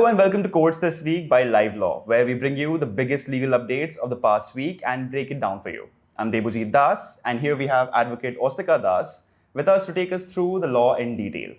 Hello and welcome to Courts This Week by LiveLaw, where we bring you the biggest legal updates of the past week and break it down for you. I'm Debojit Das, and here we have Advocate Ostika Das with us to take us through the law in detail.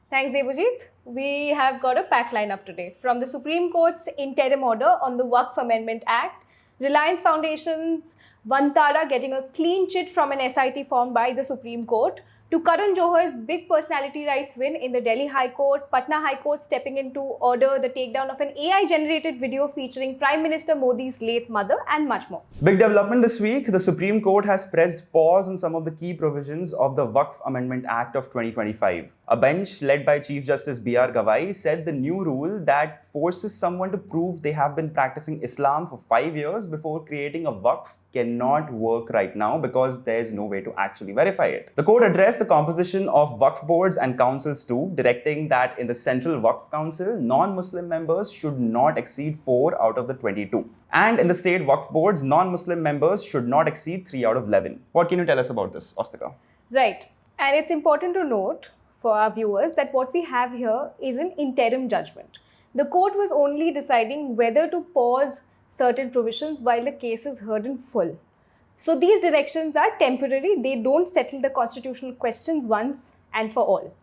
Thanks, Debojit. We have got a packed lineup today. From the Supreme Court's interim order on the Waqf Amendment Act, Reliance Foundation's Vantara getting a clean chit from an SIT formed by the Supreme Court, to Karan Johar's big personality rights win in the Delhi High Court, Patna High Court stepping in to order the takedown of an AI-generated video featuring Prime Minister Modi's late mother, and much more. Big development this week. The Supreme Court has pressed pause on some of the key provisions of the Waqf Amendment Act of 2025. A bench led by Chief Justice B.R. Gawai said the new rule that forces someone to prove they have been practicing Islam for 5 years before creating a Waqf cannot work right now because there's no way to actually verify it. The court addressed the composition of Waqf boards and councils too, directing that in the Central Waqf Council, non-Muslim members should not exceed 4 out of the 22. And in the state Waqf boards, non-Muslim members should not exceed 3 out of 11. What can you tell us about this, Ostika? Right. And it's important to note for our viewers that what we have here is an interim judgment. The court was only deciding whether to pause certain provisions while the case is heard in full. So these directions are temporary. They don't settle the constitutional questions once and for all.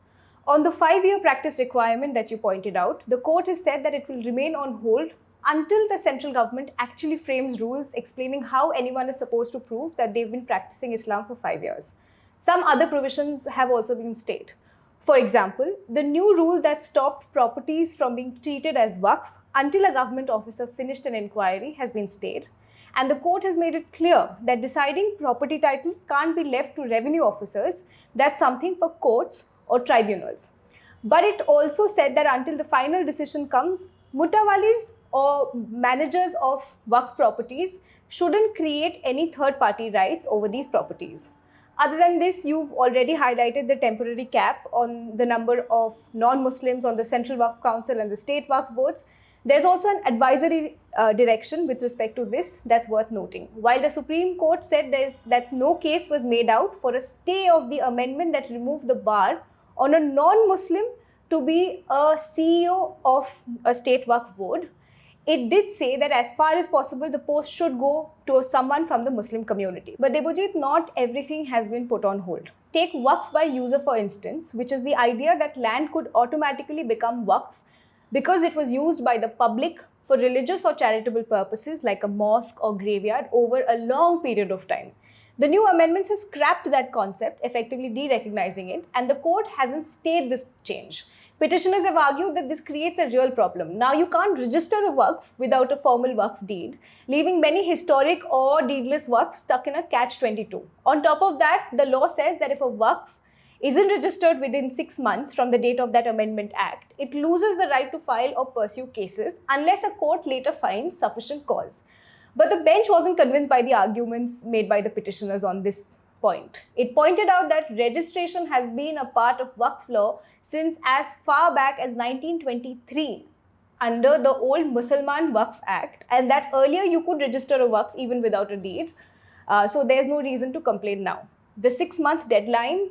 On the 5-year practice requirement that you pointed out, the court has said that it will remain on hold until the central government actually frames rules explaining how anyone is supposed to prove that they've been practicing Islam for 5 years. Some other provisions have also been stayed. For example, the new rule that stopped properties from being treated as Waqf until a government officer finished an inquiry has been stayed. And the court has made it clear that deciding property titles can't be left to revenue officers. That's something for courts or tribunals. But it also said that until the final decision comes, mutawalis or managers of Waqf properties shouldn't create any third-party rights over these properties. Other than this, you've already highlighted the temporary cap on the number of non-Muslims on the Central Waqf Council and the state Waqf boards. There's also an advisory direction with respect to this that's worth noting. While the Supreme Court said that no case was made out for a stay of the amendment that removed the bar on a non-Muslim to be a CEO of a state Waqf board, it did say that as far as possible, the post should go to someone from the Muslim community. But Debojit, not everything has been put on hold. Take Waqf by user, for instance, which is the idea that land could automatically become Waqf because it was used by the public for religious or charitable purposes like a mosque or graveyard over a long period of time. The new amendments have scrapped that concept, effectively de-recognizing it, and the court hasn't stayed this change. Petitioners have argued that this creates a real problem. Now you can't register a Waqf without a formal Waqf deed, leaving many historic or deedless Waqfs stuck in a catch-22. On top of that, the law says that if a Waqf isn't registered within 6 months from the date of that Amendment Act, it loses the right to file or pursue cases unless a court later finds sufficient cause. But the bench wasn't convinced by the arguments made by the petitioners on this point. It pointed out that registration has been a part of Waqf law since as far back as 1923 under the old Mussalman Waqf Act, and that earlier you could register a Waqf even without a deed. So there's no reason to complain now. The 6-month deadline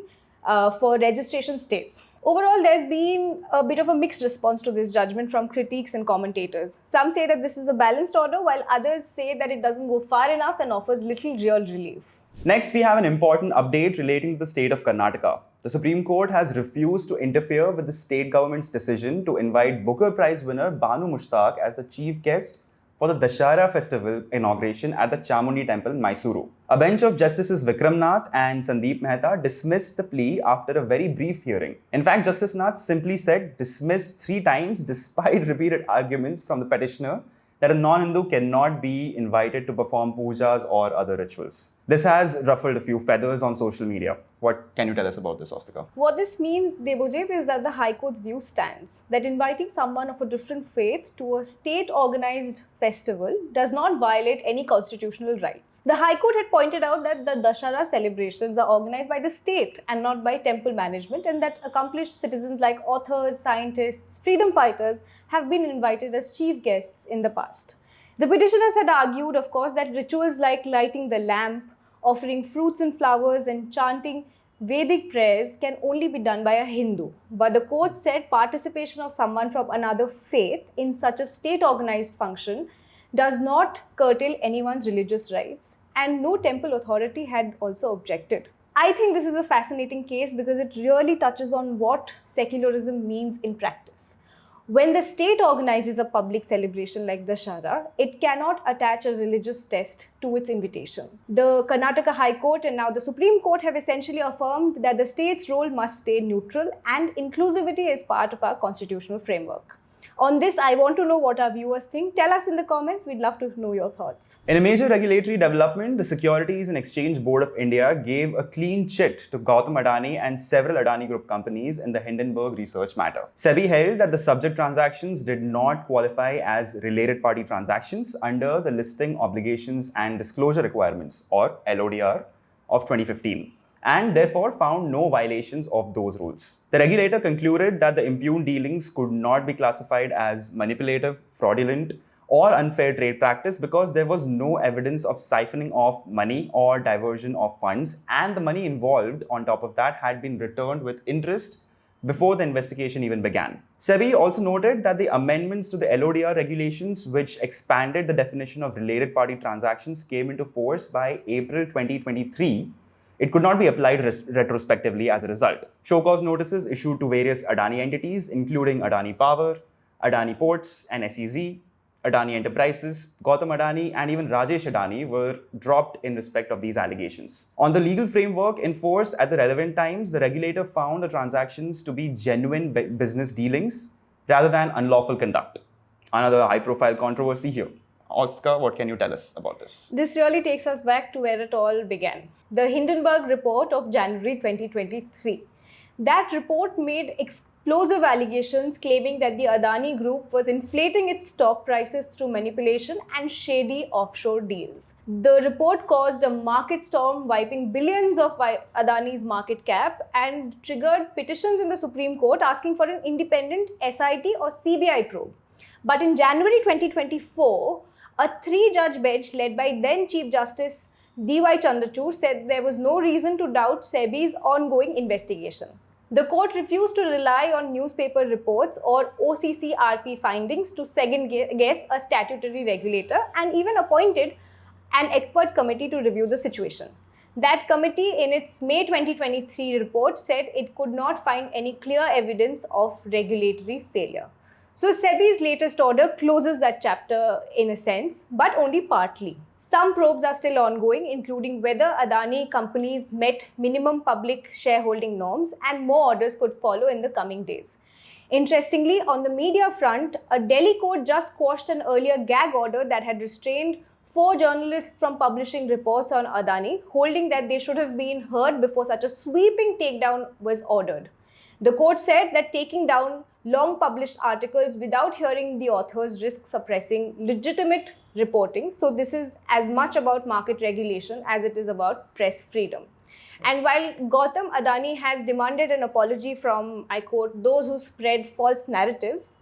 for registration stays. Overall, there's been a bit of a mixed response to this judgment from critics and commentators. Some say that this is a balanced order, while others say that it doesn't go far enough and offers little real relief. Next, we have an important update relating to the state of Karnataka. The Supreme Court has refused to interfere with the state government's decision to invite Booker Prize winner Banu Mushtaq as the chief guest for the Dasara festival inauguration at the Chamundi Temple, Mysuru. A bench of Justices Vikram Nath and Sandeep Mehta dismissed the plea after a very brief hearing. In fact, Justice Nath simply said dismissed 3 times despite repeated arguments from the petitioner that a non-Hindu cannot be invited to perform pujas or other rituals. This has ruffled a few feathers on social media. What can you tell us about this, Ostika? What this means, Debojit, is that the High Court's view stands that inviting someone of a different faith to a state-organized festival does not violate any constitutional rights. The High Court had pointed out that the Dasara celebrations are organized by the state and not by temple management, and that accomplished citizens like authors, scientists, freedom fighters have been invited as chief guests in the past. The petitioners had argued, of course, that rituals like lighting the lamp, offering fruits and flowers, and chanting Vedic prayers can only be done by a Hindu, but the court said participation of someone from another faith in such a state-organized function does not curtail anyone's religious rights, and no temple authority had also objected. I think this is a fascinating case because it really touches on what secularism means in practice. When the state organizes a public celebration like Dasara, it cannot attach a religious test to its invitation. The Karnataka High Court and now the Supreme Court have essentially affirmed that the state's role must stay neutral and inclusivity is part of our constitutional framework. On this, I want to know what our viewers think. Tell us in the comments. We'd love to know your thoughts. In a major regulatory development, the Securities and Exchange Board of India gave a clean chit to Gautam Adani and several Adani Group companies in the Hindenburg research matter. SEBI held that the subject transactions did not qualify as related party transactions under the Listing Obligations and Disclosure Requirements, or LODR, of 2015. And therefore found no violations of those rules. The regulator concluded that the impugned dealings could not be classified as manipulative, fraudulent, or unfair trade practice because there was no evidence of siphoning off money or diversion of funds, and the money involved on top of that had been returned with interest before the investigation even began. SEBI also noted that the amendments to the LODR regulations, which expanded the definition of related party transactions, came into force by April 2023. It could not be applied retrospectively as a result. Show cause notices issued to various Adani entities, including Adani Power, Adani Ports and SEZ, Adani Enterprises, Gautam Adani, and even Rajesh Adani were dropped in respect of these allegations. On the legal framework in force at the relevant times, the regulator found the transactions to be genuine business dealings rather than unlawful conduct. Another high-profile controversy here. Oscar, what can you tell us about this? This really takes us back to where it all began. The Hindenburg report of January 2023. That report made explosive allegations claiming that the Adani Group was inflating its stock prices through manipulation and shady offshore deals. The report caused a market storm, wiping billions of Adani's market cap, and triggered petitions in the Supreme Court asking for an independent SIT or CBI probe. But in January 2024, a 3-judge bench led by then Chief Justice D.Y. Chandrachud said there was no reason to doubt SEBI's ongoing investigation. The court refused to rely on newspaper reports or OCCRP findings to second-guess a statutory regulator, and even appointed an expert committee to review the situation. That committee, in its May 2023 report, said it could not find any clear evidence of regulatory failure. So SEBI's latest order closes that chapter in a sense, but only partly. Some probes are still ongoing, including whether Adani companies met minimum public shareholding norms, and more orders could follow in the coming days. Interestingly, on the media front, a Delhi court just quashed an earlier gag order that had restrained 4 journalists from publishing reports on Adani, holding that they should have been heard before such a sweeping takedown was ordered. The court said that taking down long published articles without hearing the authors risks suppressing legitimate reporting. So this is as much about market regulation as it is about press freedom. And while Gautam Adani has demanded an apology from, I quote, those who spread false narratives,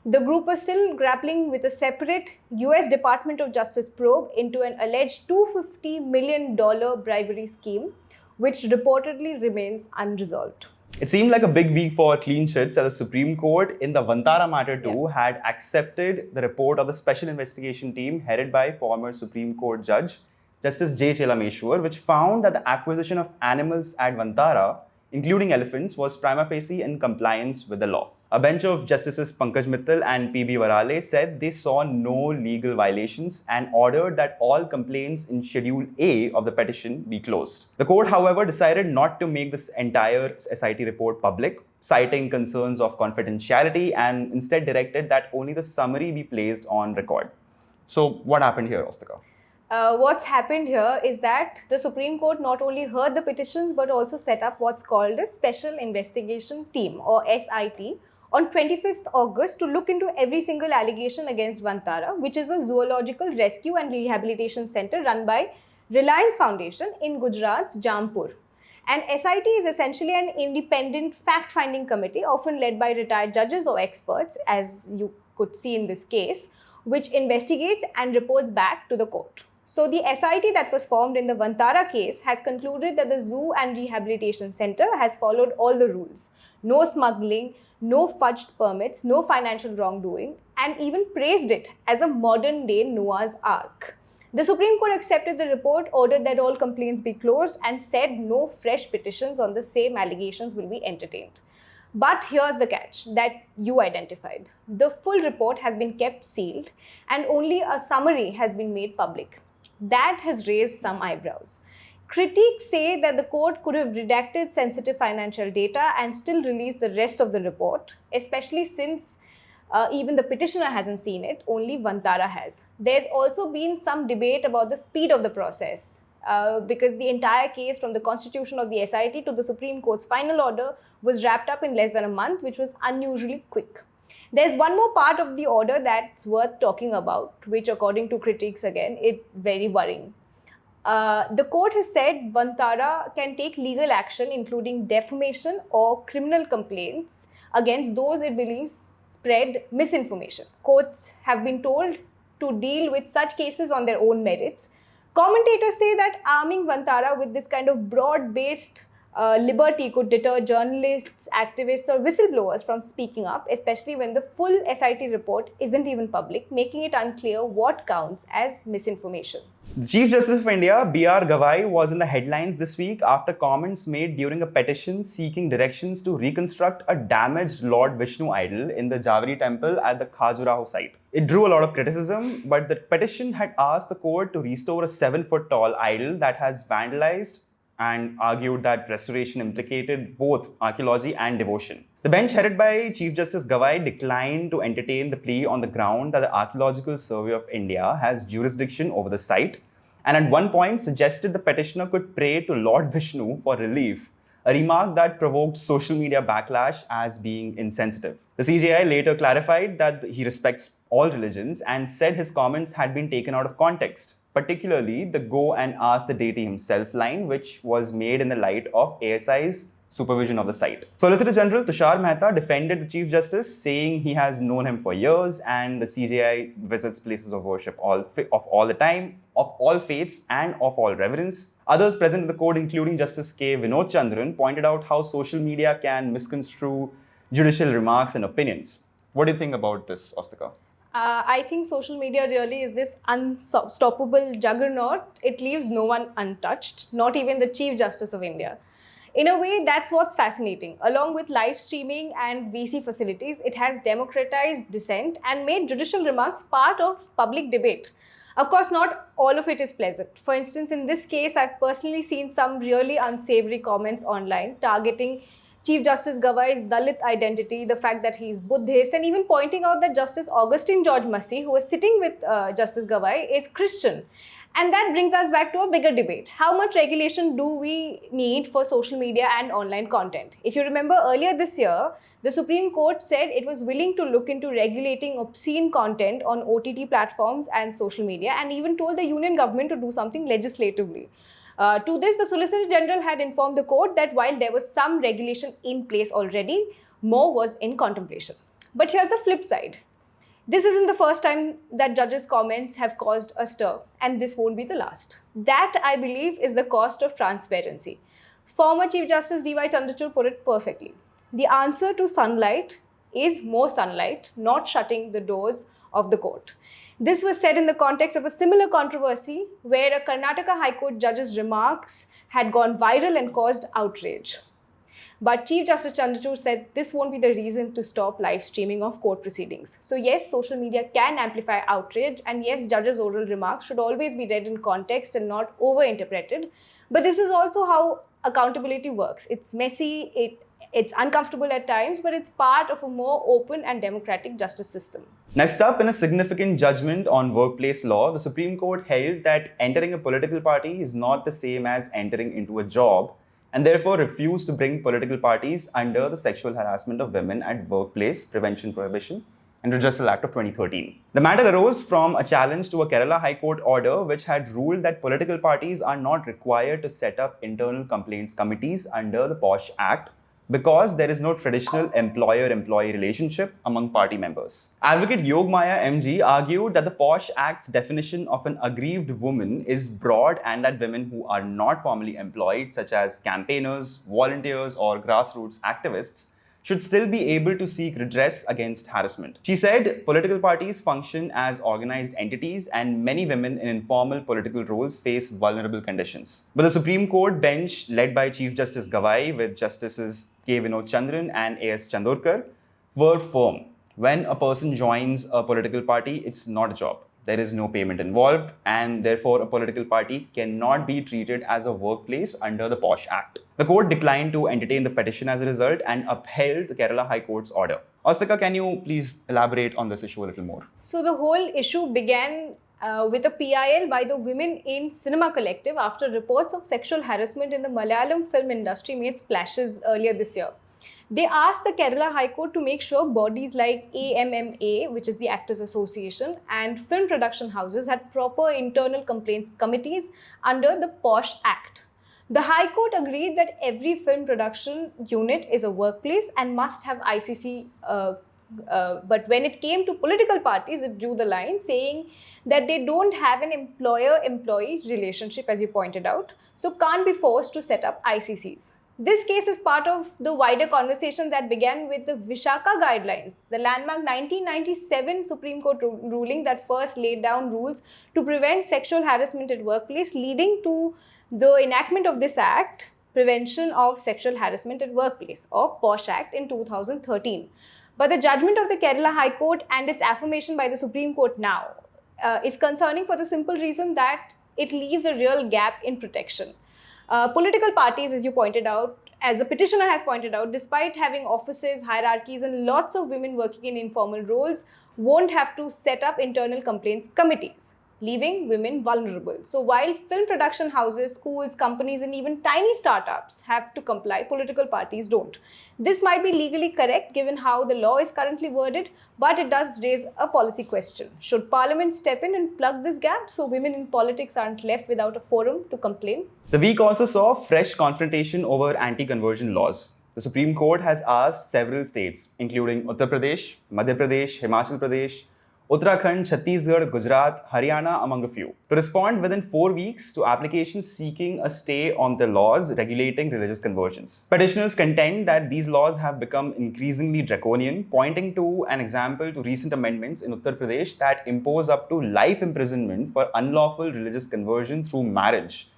the group is still grappling with a separate US Department of Justice probe into an alleged $250 million bribery scheme, which reportedly remains unresolved. It seemed like a big week for clean chits as the Supreme Court in the Vantara matter too had accepted the report of the special investigation team headed by former Supreme Court Judge Justice J. Chelameshwar, which found that the acquisition of animals at Vantara, including elephants, was prima facie in compliance with the law. A bench of Justices Pankaj Mittal and P.B. Varale said they saw no legal violations and ordered that all complaints in Schedule A of the petition be closed. The court, however, decided not to make this entire SIT report public, citing concerns of confidentiality, and instead directed that only the summary be placed on record. So what happened here, Ostika? What's happened here is that the Supreme Court not only heard the petitions but also set up what's called a Special Investigation Team, or SIT, on 25th August to look into every single allegation against Vantara, which is a zoological rescue and rehabilitation center run by Reliance Foundation in Gujarat's Jampur. And SIT is essentially an independent fact-finding committee, often led by retired judges or experts, as you could see in this case, which investigates and reports back to the court. So the SIT that was formed in the Vantara case has concluded that the Zoo and Rehabilitation Center has followed all the rules. No smuggling, no fudged permits, no financial wrongdoing, and even praised it as a modern-day Noah's Ark. The Supreme Court accepted the report, ordered that all complaints be closed, and said no fresh petitions on the same allegations will be entertained. But here's the catch that you identified. The full report has been kept sealed, and only a summary has been made public. That has raised some eyebrows. Critics say that the court could have redacted sensitive financial data and still released the rest of the report, especially since even the petitioner hasn't seen it, only Vantara has. There's also been some debate about the speed of the process because the entire case from the constitution of the SIT to the Supreme Court's final order was wrapped up in less than a month, which was unusually quick. There's one more part of the order that's worth talking about, which according to critics again, is very worrying. The court has said Vantara can take legal action including defamation or criminal complaints against those it believes spread misinformation. Courts have been told to deal with such cases on their own merits. Commentators say that arming Vantara with this kind of broad-based liberty could deter journalists, activists, or whistleblowers from speaking up, especially when the full SIT report isn't even public, making it unclear what counts as misinformation. The Chief Justice of India, B.R. Gavai, was in the headlines this week after comments made during a petition seeking directions to reconstruct a damaged Lord Vishnu idol in the Javeri temple at the Khajuraho site. It drew a lot of criticism, but the petition had asked the court to restore a 7-foot tall idol that has vandalized and argued that restoration implicated both archaeology and devotion. The bench headed by Chief Justice Gavai declined to entertain the plea on the ground that the Archaeological Survey of India has jurisdiction over the site, and at one point suggested the petitioner could pray to Lord Vishnu for relief, a remark that provoked social media backlash as being insensitive. The CJI later clarified that he respects all religions and said his comments had been taken out of context, particularly the "go and ask the deity himself" line, which was made in the light of ASI's supervision of the site. Solicitor General Tushar Mehta defended the Chief Justice, saying he has known him for years and the CJI visits places of worship of all the time, of all faiths and of all reverence. Others present in the court, including Justice K. Vinod Chandran, pointed out how social media can misconstrue judicial remarks and opinions. What do you think about this, Ostika? I think social media really is this unstoppable juggernaut. It leaves no one untouched, not even the Chief Justice of India. In a way, that's what's fascinating. Along with live streaming and VC facilities, it has democratized dissent and made judicial remarks part of public debate. Of course, not all of it is pleasant. For instance, in this case, I've personally seen some really unsavory comments online targeting Chief Justice Gavai's Dalit identity, the fact that he is Buddhist, and even pointing out that Justice Augustine George Massey, who was sitting with Justice Gavai, is Christian. And that brings us back to a bigger debate. How much regulation do we need for social media and online content? If you remember earlier this year, the Supreme Court said it was willing to look into regulating obscene content on OTT platforms and social media, and even told the union government to do something legislatively. To this, the Solicitor General had informed the court that while there was some regulation in place already, more was in contemplation. But here's the flip side. This isn't the first time that judges' comments have caused a stir, and this won't be the last. That, I believe, is the cost of transparency. Former Chief Justice D.Y. Chandrachud put it perfectly. The answer to sunlight is more sunlight, not shutting the doors of the court. This was said in the context of a similar controversy where a Karnataka High Court judge's remarks had gone viral and caused outrage. But Chief Justice Chandrachud said this won't be the reason to stop live streaming of court proceedings. So yes, social media can amplify outrage, and yes, judges' oral remarks should always be read in context and not over-interpreted. But this is also how accountability works. It's messy, it's uncomfortable at times, but it's part of a more open and democratic justice system. Next up, in a significant judgment on workplace law, the Supreme Court held that entering a political party is not the same as entering into a job, and therefore refused to bring political parties under the Sexual Harassment of Women at Workplace Prevention, Prohibition and Redressal Act of 2013. The matter arose from a challenge to a Kerala High Court order which had ruled that political parties are not required to set up internal complaints committees under the POSH Act, because there is no traditional employer-employee relationship among party members. Advocate Yogmaya MG argued that the POSH Act's definition of an aggrieved woman is broad and that women who are not formally employed, such as campaigners, volunteers, or grassroots activists, should still be able to seek redress against harassment. She said political parties function as organized entities and many women in informal political roles face vulnerable conditions. But the Supreme Court bench, led by Chief Justice Gawai with Justices K. Vinod Chandran and A.S. Chandorkar, were firm. When a person joins a political party, it's not a job. There is no payment involved, and therefore a political party cannot be treated as a workplace under the POSH Act. The court declined to entertain the petition as a result and upheld the Kerala High Court's order. Astika, can you please elaborate on this issue a little more? So the whole issue began with a PIL by the Women in Cinema Collective after reports of sexual harassment in the Malayalam film industry made splashes earlier this year. They asked the Kerala High Court to make sure bodies like AMMA, which is the Actors Association, and film production houses had proper internal complaints committees under the POSH Act. The High Court agreed that every film production unit is a workplace and must have ICC. But when it came to political parties, it drew the line, saying that they don't have an employer-employee relationship, as you pointed out, so can't be forced to set up ICCs. This case is part of the wider conversation that began with the Vishaka Guidelines, the landmark 1997 Supreme Court ruling that first laid down rules to prevent sexual harassment at workplace, leading to the enactment of this act, Prevention of Sexual Harassment at Workplace, or POSH Act, in 2013. But the judgment of the Kerala High Court and its affirmation by the Supreme Court now is concerning for the simple reason that it leaves a real gap in protection. Political parties, as you pointed out, as the petitioner has pointed out, despite having offices, hierarchies, and lots of women working in informal roles, won't have to set up internal complaints committees, leaving women vulnerable. So while film production houses, schools, companies, and even tiny startups have to comply, political parties don't. This might be legally correct given how the law is currently worded, but it does raise a policy question. Should Parliament step in and plug this gap so women in politics aren't left without a forum to complain? The week also saw fresh confrontation over anti-conversion laws. The Supreme Court has asked several states, including Uttar Pradesh, Madhya Pradesh, Himachal Pradesh, Uttarakhand, Chhattisgarh, Gujarat, Haryana, among a few, to respond within 4 weeks to applications seeking a stay on the laws regulating religious conversions. Petitioners contend that these laws have become increasingly draconian, pointing to an example to recent amendments in Uttar Pradesh that impose up to life imprisonment for unlawful religious conversion through marriage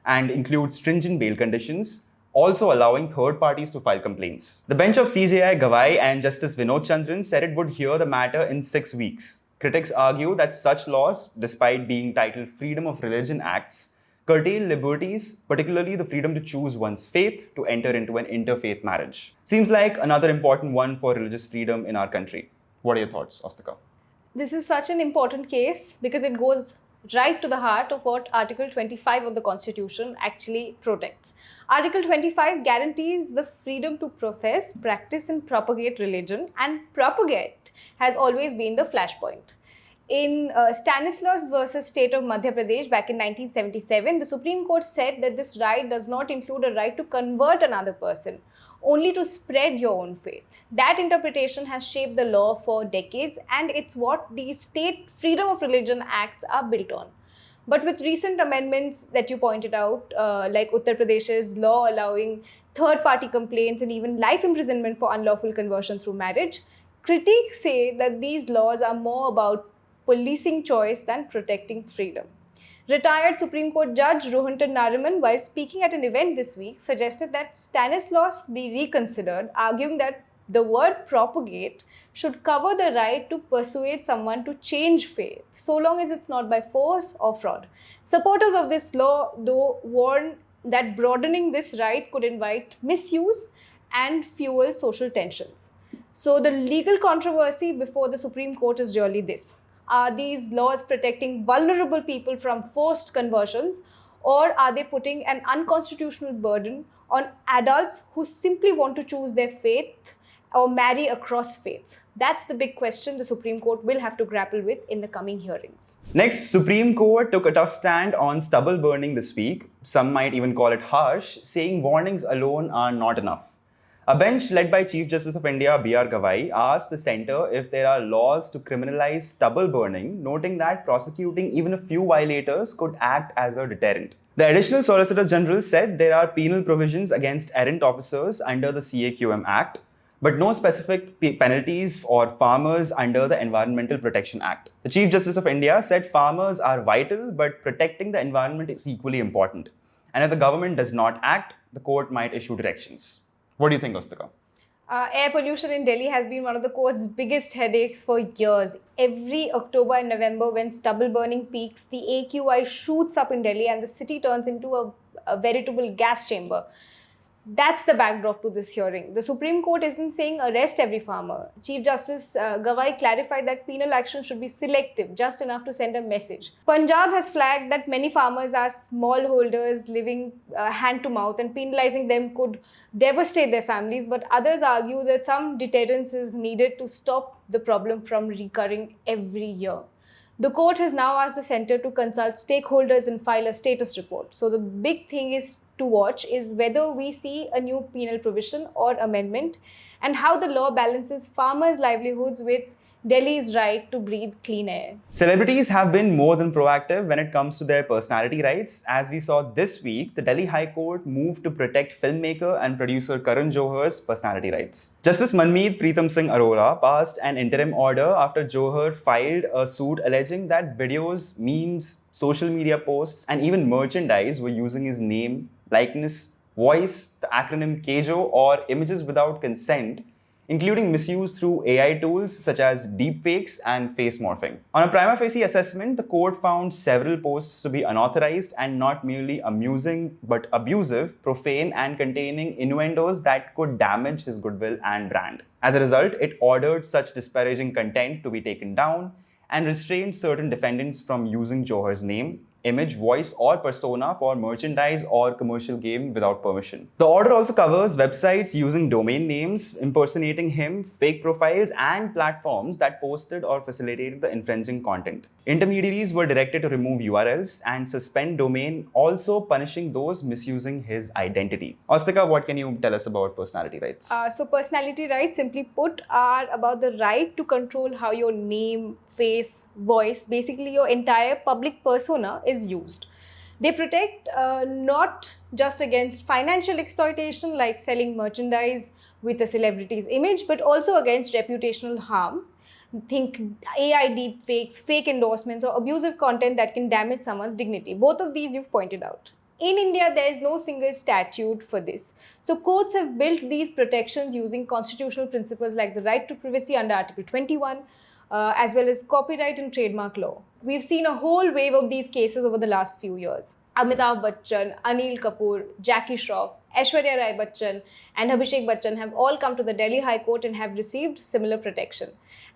and include stringent bail conditions, also allowing third parties to file complaints. The bench of CJI Gawai and Justice Vinod Chandran said it would hear the matter in 6 weeks. Critics argue that such laws, despite being titled Freedom of Religion Acts, curtail liberties, particularly the freedom to choose one's faith to enter into an interfaith marriage. Seems like another important one for religious freedom in our country. What are your thoughts, Astika? This is such an important case because it goes right to the heart of what Article 25 of the Constitution actually protects. Article 25 guarantees the freedom to profess, practice, and propagate religion, and propagate has always been the flashpoint. In Stanislaus versus State of Madhya Pradesh back in 1977, the Supreme Court said that this right does not include a right to convert another person, only to spread your own faith. That interpretation has shaped the law for decades, and it's what these state freedom of religion acts are built on. But with recent amendments that you pointed out, like Uttar Pradesh's law allowing third-party complaints and even life imprisonment for unlawful conversion through marriage, critics say that these laws are more about policing choice than protecting freedom. Retired Supreme Court Judge Rohinton Nariman, while speaking at an event this week, suggested that Stanislaus be reconsidered, arguing that the word propagate should cover the right to persuade someone to change faith, so long as it's not by force or fraud. Supporters of this law, though, warn that broadening this right could invite misuse and fuel social tensions. So the legal controversy before the Supreme Court is really this. Are these laws protecting vulnerable people from forced conversions, or are they putting an unconstitutional burden on adults who simply want to choose their faith or marry across faiths? That's the big question the Supreme Court will have to grapple with in the coming hearings. Next, Supreme Court took a tough stand on stubble burning this week. Some might even call it harsh, saying warnings alone are not enough. A bench led by Chief Justice of India B.R. Gavai asked the centre if there are laws to criminalize stubble burning, noting that prosecuting even a few violators could act as a deterrent. The Additional Solicitor General said there are penal provisions against errant officers under the CAQM Act, but no specific penalties for farmers under the Environmental Protection Act. The Chief Justice of India said farmers are vital, but protecting the environment is equally important. And if the government does not act, the court might issue directions. What do you think, Ostika? Air pollution in Delhi has been one of the court's biggest headaches for years. Every October and November, when stubble burning peaks, the AQI shoots up in Delhi and the city turns into a veritable gas chamber. That's the backdrop to this hearing. The Supreme Court isn't saying arrest every farmer. Chief Justice Gavai clarified that penal action should be selective, just enough to send a message. Punjab has flagged that many farmers are smallholders living hand to mouth, and penalizing them could devastate their families, but others argue that some deterrence is needed to stop the problem from recurring every year. The court has now asked the centre to consult stakeholders and file a status report. So the big thing is to watch is whether we see a new penal provision or amendment, and how the law balances farmers' livelihoods with Delhi's right to breathe clean air. Celebrities have been more than proactive when it comes to their personality rights. As we saw this week, the Delhi High Court moved to protect filmmaker and producer Karan Johar's personality rights. Justice Manmeet Preetham Singh Arora passed an interim order after Johar filed a suit alleging that videos, memes, social media posts, and even merchandise were using his name, likeness, voice, the acronym KJO, or images without consent, including misuse through AI tools such as deepfakes and face morphing. On a prima facie assessment, the court found several posts to be unauthorized and not merely amusing but abusive, profane, and containing innuendos that could damage his goodwill and brand. As a result, it ordered such disparaging content to be taken down and restrained certain defendants from using Johar's name, image, voice, or persona for merchandise or commercial gain without permission. The order also covers websites using domain names, impersonating him, fake profiles, and platforms that posted or facilitated the infringing content. Intermediaries were directed to remove URLs and suspend domain, also punishing those misusing his identity. Ostika, what can you tell us about personality rights? So personality rights, simply put, are about the right to control how your name, face, voice, basically your entire public persona is used. They protect not just against financial exploitation like selling merchandise with a celebrity's image, but also against reputational harm. Think AI deepfakes, fake endorsements, or abusive content that can damage someone's dignity. Both of these you've pointed out. In India, there is no single statute for this. So courts have built these protections using constitutional principles like the right to privacy under Article 21, as well as copyright and trademark law. We've seen a whole wave of these cases over the last few years. Amitabh Bachchan, Anil Kapoor, Jackie Shroff, Aishwarya Rai Bachchan, and Abhishek Bachchan have all come to the Delhi High Court and have received similar protection.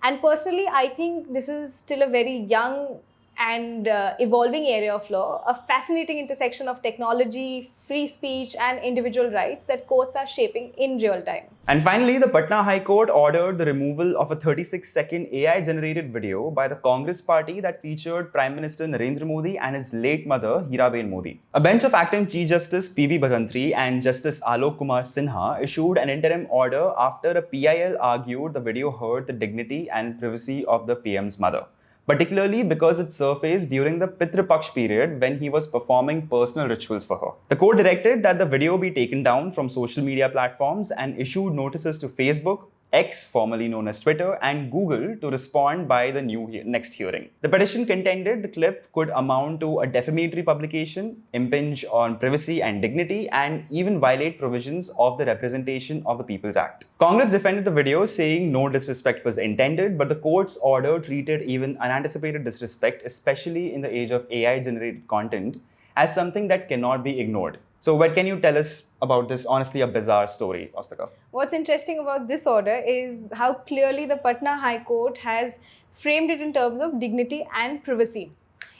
And personally, I think this is still a very young and evolving area of law, a fascinating intersection of technology, free speech, and individual rights that courts are shaping in real time. And finally, the Patna High Court ordered the removal of a 36-second AI-generated video by the Congress party that featured Prime Minister Narendra Modi and his late mother, Hiraben Modi. A bench of acting Chief Justice P.B. Bhagantri and Justice Alok Kumar Sinha issued an interim order after a PIL argued the video hurt the dignity and privacy of the PM's mother, particularly because it surfaced during the Pitru Paksh period when he was performing personal rituals for her. The court directed that the video be taken down from social media platforms and issued notices to Facebook, X, formerly known as Twitter, and Google to respond by the next hearing. The petition contended the clip could amount to a defamatory publication, impinge on privacy and dignity, and even violate provisions of the Representation of the People's Act. Congress defended the video, saying no disrespect was intended, but the court's order treated even unanticipated disrespect, especially in the age of AI-generated content, as something that cannot be ignored. So what can you tell us about this honestly a bizarre story, Ostika? What's interesting about this order is how clearly the Patna High Court has framed it in terms of dignity and privacy.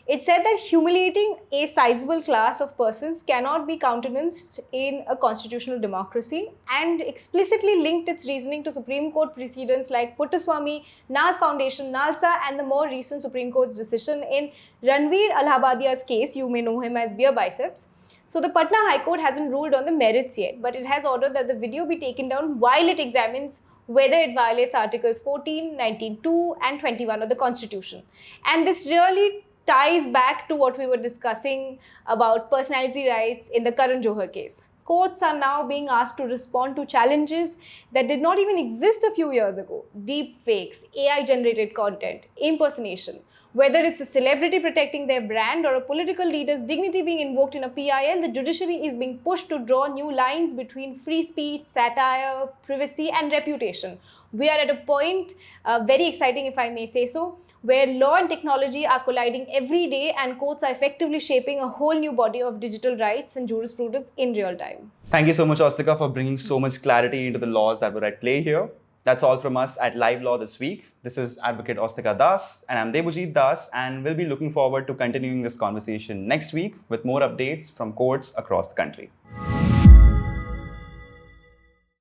It said that humiliating a sizable class of persons cannot be countenanced in a constitutional democracy, and explicitly linked its reasoning to Supreme Court precedents like Puttaswamy, Nas Foundation, Nalsa, and the more recent Supreme Court's decision in Ranveer Allahabadia's case. You may know him as Beer Biceps. So the Patna High Court hasn't ruled on the merits yet, but it has ordered that the video be taken down while it examines whether it violates Articles 14, 19, 2 and 21 of the Constitution. And this really ties back to what we were discussing about personality rights in the Karan Johar case. Courts are now being asked to respond to challenges that did not even exist a few years ago. Deep fakes, AI-generated content, impersonation. Whether it's a celebrity protecting their brand or a political leader's dignity being invoked in a PIL, the judiciary is being pushed to draw new lines between free speech, satire, privacy, and reputation. We are at a point, very exciting if I may say so, where law and technology are colliding every day and courts are effectively shaping a whole new body of digital rights and jurisprudence in real time. Thank you so much, Astika, for bringing so much clarity into the laws that were at play here. That's all from us at LiveLaw this week. This is Advocate Astika Das, and I'm Debojit Das, and we'll be looking forward to continuing this conversation next week with more updates from courts across the country.